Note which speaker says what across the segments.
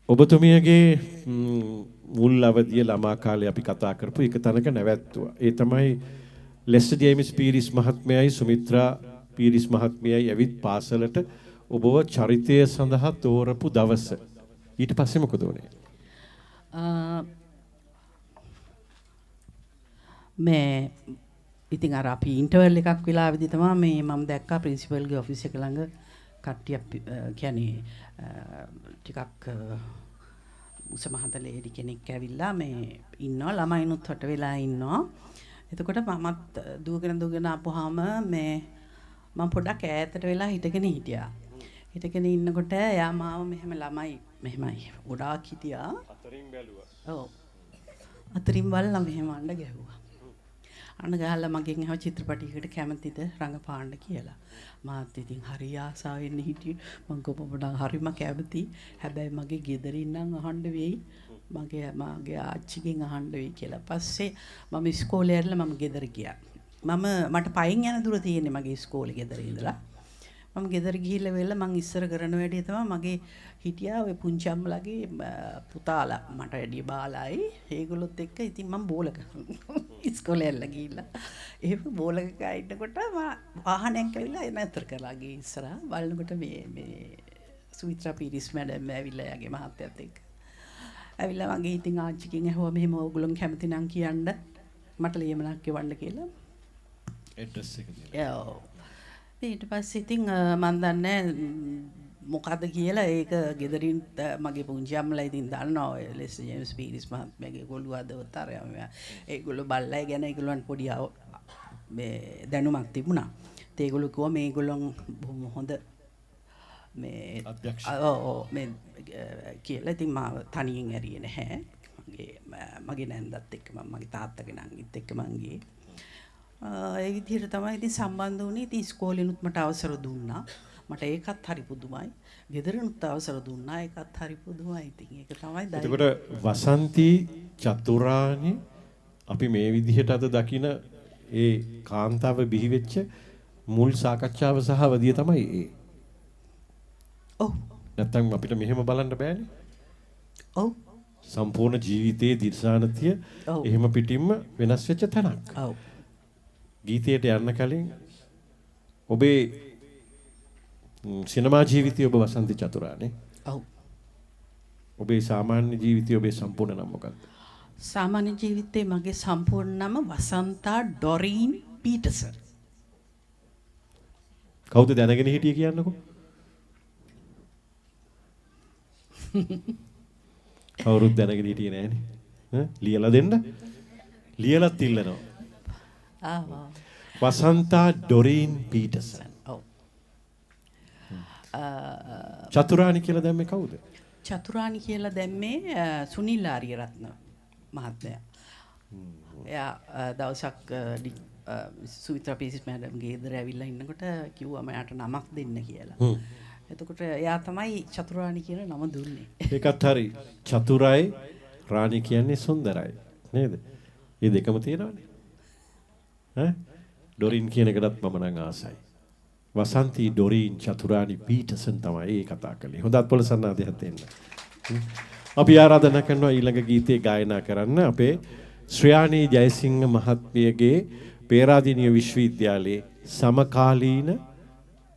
Speaker 1: ඔබතුමියගේ මුල් අවදිය ළමා කාලේ අපි කතා කරපු එක තැනක නැවැත්තුවා. ඒ තමයි ලෙස්ටර් ජේම්ස් පීරිස් මහත්මයයි සුමිත්‍රා පීරිස් මහත්මියයි ඇවිත් පාසලට ඔබව චරිතය සඳහා තෝරපු දවස. ඊට පස්සේ මොකද වුනේ?
Speaker 2: මේ ඉතින් අර අපි ඉන්ටර්වල් එකක් වෙලාවෙදි තමයි මේ මම දැක්කා ප්‍රින්සිපල්ගේ ඔෆිස් එක ළඟ කට්ටියක් කියන්නේ ටිකක් උස මහත ලේඩි කෙනෙක් ඇවිල්ලා මේ ඉන්නවා ළමයිනුත් වට වෙලා ඉන්නවා. එතකොට මමත් දුවගෙන ආපුවාම මේ මම පොඩ්ඩක් ඈතට වෙලා හිටගෙන හිටියා. හිටගෙන ඉන්නකොට එයා මාව මෙහෙම ළමයි මෙහෙමයි ගොඩාක් හිටියා.
Speaker 1: අතරින් බැලුවා.
Speaker 2: ඔව්. අතරින් බලලා මෙහෙම අඬ ගැහුවා. අඬ ගහලා මගෙන් අහුව චිත්‍රපටයකට කැමතිද රංගපාන්න කියලා. මාත් ඉතින් හරි ආසාවෙන් හිටියේ. මං කොපොපඩ හරිම කැමති. හැබැයි මගේ ගෙදරින් නම් අහන්න වෙයි. මගේ ආච්චිගෙන් අහන්න වෙයි කියලා. පස්සේ මම ඉස්කෝලේ ඇරලා මම ගෙදර ගියා. මට පයින් යන දුර තියෙන්නේ මගේ ඉස්කෝලේ ගෙදර ඉඳලා. මම ගෙදර ගිහිල්ලා වෙලා මං ඉස්සර කරන වැඩේ තමයි මගේ හිටියා ඔය පුංචි අම්මලාගේ පුතාලා මට වැඩි බාලයි ඒගොල්ලොත් එක්ක ඉතින් මම බෝල කරනවා ඉස්කෝලේ යන්න ගිහිල්ලා ඒක බෝල ගා ඉන්නකොට මම වාහනයක් ඇවිල්ලා එනතර කරලා ගිහින් ඉස්සරහා බලනකොට මේ සුමිත්‍රා පීරිස් මැඩම් ඇවිල්ලා යාගේ මහත්තයත් එක්ක ඇවිල්ලා මගේ ඉතින් ආච්චිගෙන් ඇහුවා මෙහෙම ඕගොල්ලෝ කැමති නම් කියන්න මට ලියමනක් කියවන්න කියලා
Speaker 1: ඇඩ්‍රස් එක දීලා
Speaker 2: ඊට පස්සේ ඉතින් මම දන්නේ මොකද්ද කියලා ඒක ගෙදරින් මගේ පුංචි අම්මලා ඉතින් දන්නවා ඔය ලෙස්ටර් ජේම්ස් පීරිස් මහත්මයාගේ ගොළු අදවතර ඒගොල්ලෝ බල්ලයි ගැන ඒගොල්ලන් පොඩි මේ දැනුමක් තිබුණා. ඒගොල්ලෝ කිව්වා මේගොල්ලන් බොහොම හොඳ මේ මේ කියලා ඉතින් මාව තනියෙන් ඇරියේ නැහැ. මගේ නැන්දත් එක්ක මගේ තාත්තගේ නංගිත් එක්ක මං ගියේ. ඒ විදිහට තමයි ඉතින් සම්බන්ධ වුණේ. ඉතින් ඉස්කෝලේනුත් මට අවසර දුන්නා. මට ඒකත් හරි පුදුමයි. ගෙදරිනුත් අවසර දුන්නා. ඒකත් හරි පුදුමයි. ඉතින් ඒක තමයි දැන්.
Speaker 1: එතකොට වසන්ති චතුරානි අපි මේ විදිහට අද දකින ඒ කාන්තාව බිහි වෙච්ච මුල් සාකච්ඡාව සහ වදිය තමයි ඒ.
Speaker 2: ඔව්.
Speaker 1: නැත්තම් අපිට මෙහෙම බලන්න බෑනේ.
Speaker 2: ඔව්.
Speaker 1: සම්පූර්ණ ජීවිතයේ දිර්ශානතිය එහෙම පිටින්ම වෙනස් වෙච්ච තැනක්.
Speaker 2: ඔව්.
Speaker 1: ගීතයට යන්න කලින් ඔබේ සිනමා ජීවිතය ඔබ වසන්ති චතුරානේ.
Speaker 2: ඔව්.
Speaker 1: ඔබේ සාමාන්‍ය ජීවිතය ඔබේ සම්පූර්ණ නම මොකක්ද?
Speaker 2: සාමාන්‍ය ජීවිතේ මගේ සම්පූර්ණ නම වසන්තා ඩොරින් පීටර්සන්.
Speaker 1: කවුද දැනගෙන හිටියේ කියන්නකෝ? කවුරුත් දැනගෙන හිටියේ නෑනේ. ලියලා දෙන්න. ලියලත් ඉල්ලනවා. වසන්තා ඩොරින් පීටර්සන්.
Speaker 2: ඔව්.
Speaker 1: චතුරානි කියලා දැම්මේ කවුද?
Speaker 2: චතුරානි කියලා දැම්මේ සුනිල් ආරියරත්න මහත්මයා. එයා දවසක් සුමිත්‍රා පීරිස් මැඩම්ගේ ගෙදර ඇවිල්ලා ඉන්නකොට කිව්වා මට නමක් දෙන්න කියලා. එතකොට එයා තමයි චතුරානි කියන නම දුන්නේ.
Speaker 1: ඒකත් හරි. චතුරයි රාණි කියන්නේ සුන්දරයි. නේද? මේ දෙකම තියෙනවනේ. ඩොරින් කියන එකටත් මම නම් ආසයි. වසන්ති ඩොරින් චතුරානි පීටර්සන් තමයි ඒ කතා කළේ. හොඳත් පොළසන්නාදයක් දෙන්න. අපි ආරාධනා කරනවා ඊළඟ ගීතේ ගායනා කරන්න අපේ ශ්‍රයානි ජයසිංහ මහත්මියගේ පේරාදෙණිය විශ්වවිද්‍යාලයේ සමකාලීන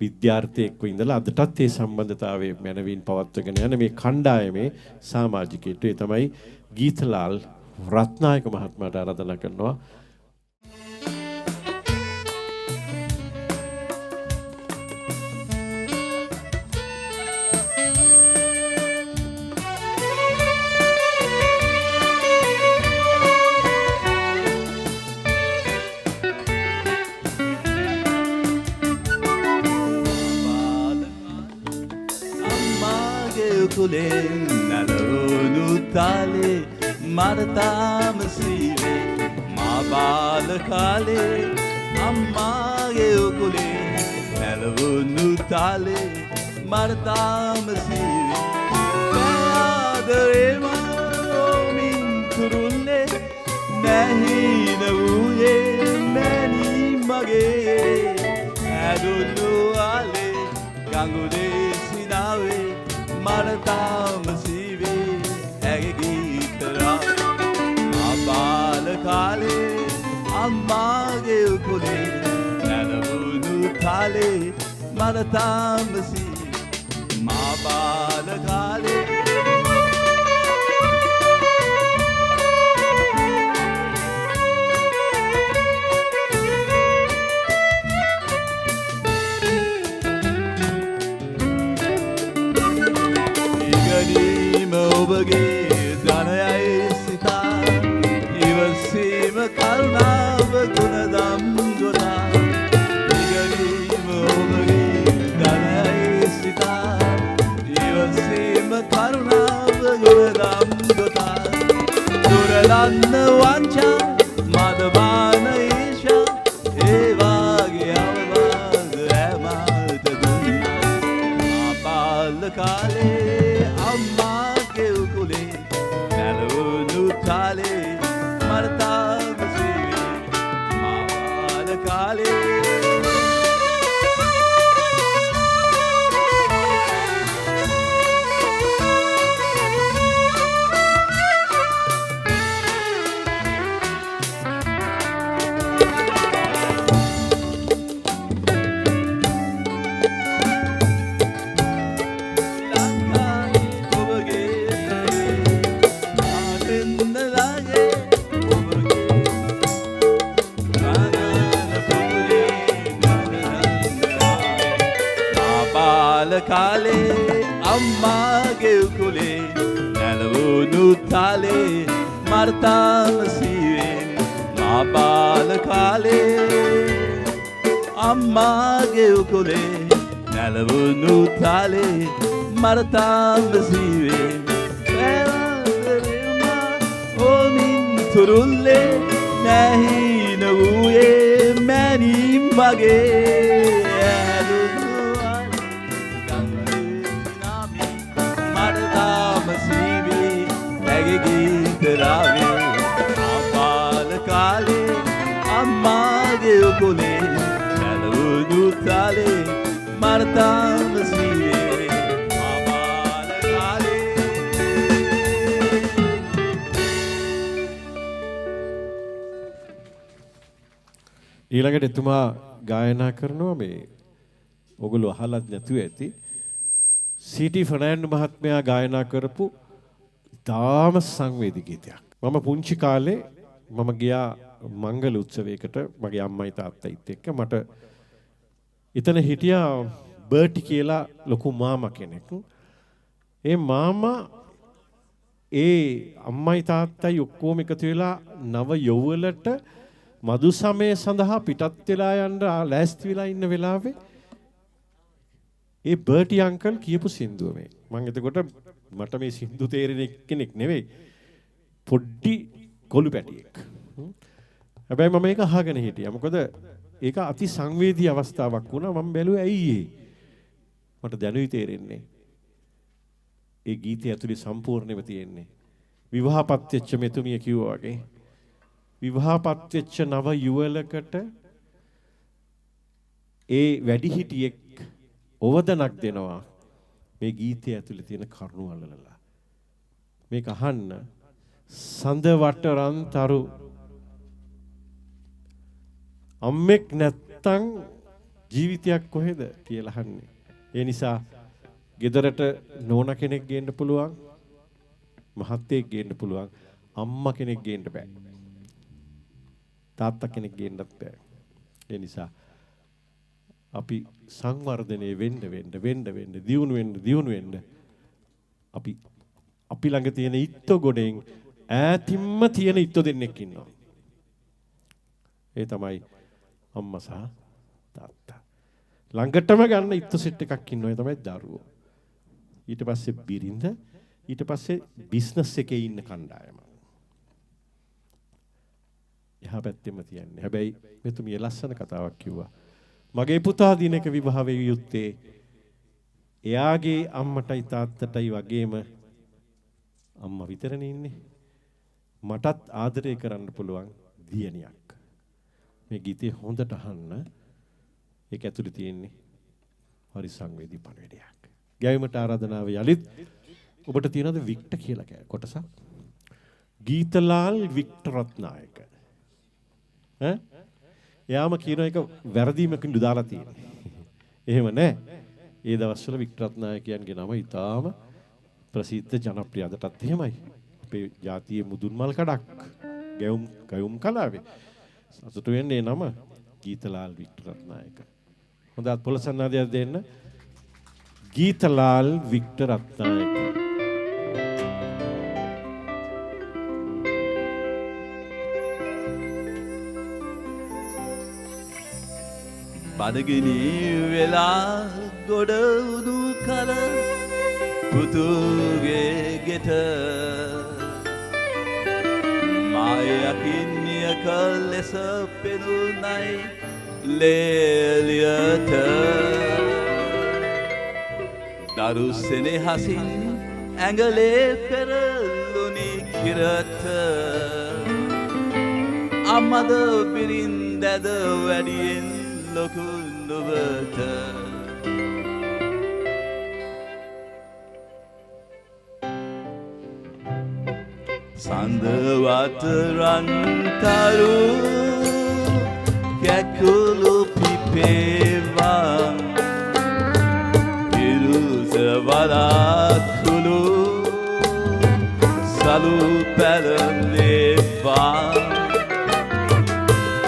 Speaker 1: විද්‍යාර්ථයෙක්ව ඉඳලා අදටත් ඒ සම්බන්ධතාවය මැනවින් පවත්වගෙන යන මේ කණ්ඩායමේ සමාජිකයෙක්. ඒ තමයි ගීතලාල් රත්නායක මහත්මයාට ආරාධනා කරනවා.
Speaker 3: නලවුණු තාලේ මරතාම සීලේ මා බාල කාලේ අම්මාගේ උකුලේ නලවුණු තාලේ මරතාම සීලේ ආදරේ මින් තුරුල්ලේ නැහින වූයේ මැනි මගේ ඇදුණු ආලේ ගඟුලේ සිනාවේ මරතාම සීවේ කාලේ මට තාම සීවේ මා බාල කාලේ ඉගෙනීම ඔබගේ ධනයයි සිතා ඉවසීම කරුණාව ගුණදම් ගොනා ඉගෙනීම ඔබගේ ධනයයි සිතා ඉවසීම කරුණාව ගුණදම් ගොනා දුරලන්න වංචා මදමාන ඊශා ඒ වාගේ අවවාද ඇමල්ත දුන්නා බාල කාලේ අම්මාගේ උකුලේ නැලවුණු තාලේ මට තාම සීවේ මා බාල කාලේ කාලේ අම්මාගේ උකුලේ නැලවුණු තාලේ මට තාම සීවේ මා බාල කාලේ අම්මාගේ උකුලේ නැලවුණු තාලේ මට තාම සීවේ ඕමින් තුරුල්ලේ නැහින වූයේ මැනීම් වගේ ගීතරාවේ ආපාල කාලේ අම්මාගේ උකුලේ නැලවුණු තාලේ මට තාම සීවේ ආපාල කාලේ
Speaker 1: ඊළඟට එතුමා ගායනා කරනවා මේ ඔගොල්ලෝ අහලත් නැතුව ඇති සීටි ෆර්නෑන්ඩෝ මහත්මයා ගායනා කරපු තාම සංවේදී ගීතයක්. මම පුංචි කාලේ මම ගියා මංගල උත්සවයකට මගේ අම්මයි තාත්තයිත් එක්ක මට එතන හිටියා බර්ටි කියලා ලොකු මාමා කෙනෙක්. ඒ මාමා ඒ අම්මයි තාත්තයි ඔක්කොම එකතු වෙලා නව යොවලට මදු සමය සඳහා පිටත් වෙලා යන්න ලෑස්ති වෙලා ඉන්න වෙලාවේ ඒ බර්ටි අංකල් කියපු සින්දුව මේ. මම එතකොට මට මේ සින්දු තේරෙන කෙනෙක් නෙවෙයි පොඩ්ඩි කොළු පැටියෙක්. හැබැයි මම ඒක අහගෙන හිටියා. මොකද ඒක අති සංවේදී අවස්ථාවක් වුණා. මම බැලුවා ඇයි ඒ. මට දැනුයි තේරෙන්නේ. ඒ ගීතය ඇතුලේ සම්පූර්ණව තියෙන්නේ. විවාහපත් වෙච්ච මෙතුමිය කිව්වා වගේ. විවාහපත් වෙච්ච නව යුවලකට ඒ වැඩිහිටියෙක් ඔවදනක් දෙනවා. මේ ගීතය ඇතුලේ තියෙන කරුණු අල්ලලා මේක අහන්න සඳ වටරන් තරු අම්මෙක් නැත්තම් ජීවිතයක් කොහෙද කියලා අහන්නේ. ඒ නිසා ගෙදරට නෝනා කෙනෙක් ගේන්න පුළුවන් මහත්තයෙක් ගේන්න පුළුවන් අම්මා කෙනෙක් ගේන්න බෑ තාත්තා කෙනෙක් ගේන්නත් බෑ. ඒ නිසා අපි සංවර්ධනයේ වෙන්න දියුණු වෙන්න අපි ළඟ තියෙන ඉත්තු ගොඩෙන් ඈතින්ම තියෙන ඉත්තු දෙන්නෙක් ඉන්නවා. ඒ තමයි අම්මා සහ තාත්තා. ළඟටම ගන්න ඉත්තු සෙට් එකක් ඉන්නවා. ඒ තමයි දරුවෝ. ඊට පස්සේ බිරිඳ, ඊට පස්සේ බිස්නස් එකේ ඉන්න කණ්ඩායම. එහා පැත්තෙම තියන්නේ. හැබැයි මෙතුමිය ලස්සන කතාවක් කිව්වා. මගේ පුතා දිනක විවාහ වෙ යුත්තේ එයාගේ අම්මටයි තාත්තටයි වගේම අම්මා විතරනේ ඉන්නේ. මටත් ආදරය කරන්න පුළුවන් දියණියක්. මේ ගීතේ හොඳට අහන්න. ඒක ඇතුලේ තියෙන්නේ හරි සංවේදී පණිවිඩයක්. ගැයීමට ආරාධනාව යලිත් ඔබට තියෙනවද වික්ටර් කියලා කොටසක්? ගීතලාල් වික්ටර් රත්නායක. එයාම කියන එක වැරදීමකින් දාලා තියෙනවා. එහෙම නෑ. ඒ දවස්වල වික්ටර් රත්නායකයන්ගේ නම ඉතාම ප්‍රසිද්ධ ජනප්‍රිය. අදටත් එහෙමයි. අපේ ජාතියේ මුදුන් මල් කඩක් ගැයුම් කලාවේ. සතුටු වෙන්නේ නම ගීතලාල් වික්ටර් රත්නායක. හොඳත් පොළසන්නාදියක් දෙන්න. ගීතලාල් වික්ටර් රත්නායක.
Speaker 3: බඩගිනි වෙලා ගොඩ උදු කල පුතුගේ ගෙට මායකින්නියක ලෙස පෙනුනයි ලේලියට දරුස්සෙනෙ හසින් ඇඟලේ පෙරලුනි කිරට අම්මද බිරින්දැද වැඩියෙන් ලොකු නුවත සඳවත් රන්තරු කැකුළු පිපේවා පිරුස වලාකුළු සලු පැලනේවා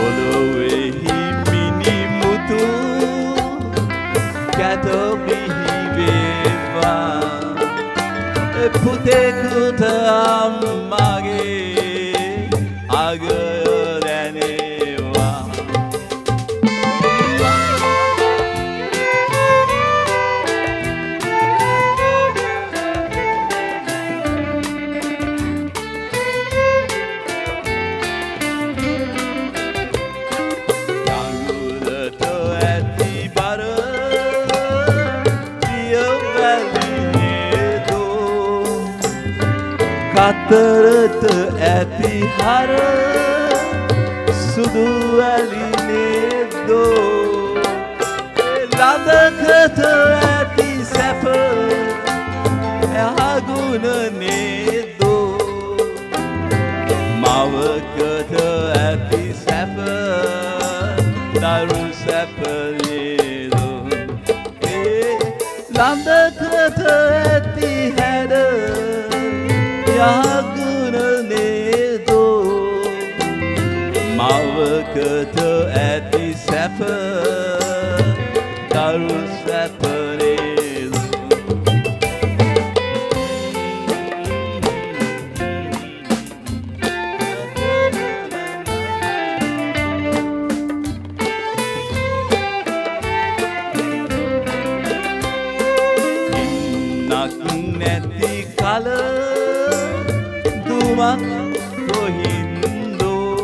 Speaker 3: ඔලොවෙහි මිනිමුතු කැත බිහිවේවා පුතෙකුට අම්මගේ අග දැනේවා යඟුලට ඇති බර කතරට ඇති හර සුදු ඇලිනේදෝ ලදකට ඇති සැප එහගුණ නේදෝ මවකට ඇති සැප දරු සැප නේදෝ ලදකට ඇති හැඩ යහගුණ නේදෝ මවකට ඇති සැප දරු සැප නේදෝ ඉන්නක් නැති කල කොහින්දෝ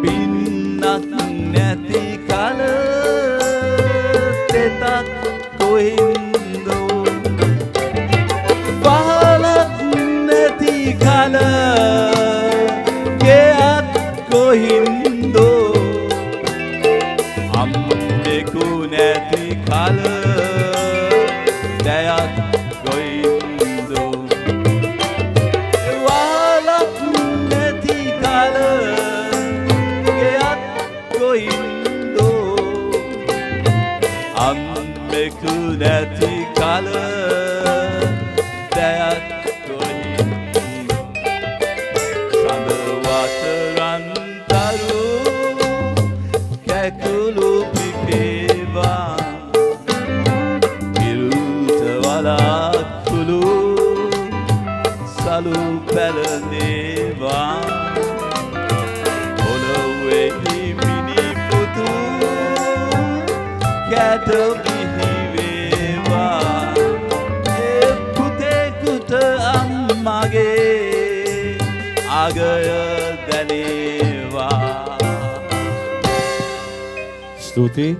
Speaker 3: පින්නක් නැති කල තෙතක් කොහින්දෝ පහලක් නැති කල ගෙයක් කොහින්දෝ අම්මෙකු නැති කල දැයක් කොහින්දෝ අම්මෙකු නැති කල දැයක් කොහින්දෝ සඳවත් රන්තරු කැකුළු පිපේවා පිරුස වලාකුළු සලු පැලනේවා ඔලොවෙහි මිනිමුතු කැත බිහිවේවා පුතෙකුට අම්මගේ අගය දැනේවා
Speaker 1: ස්තුතියි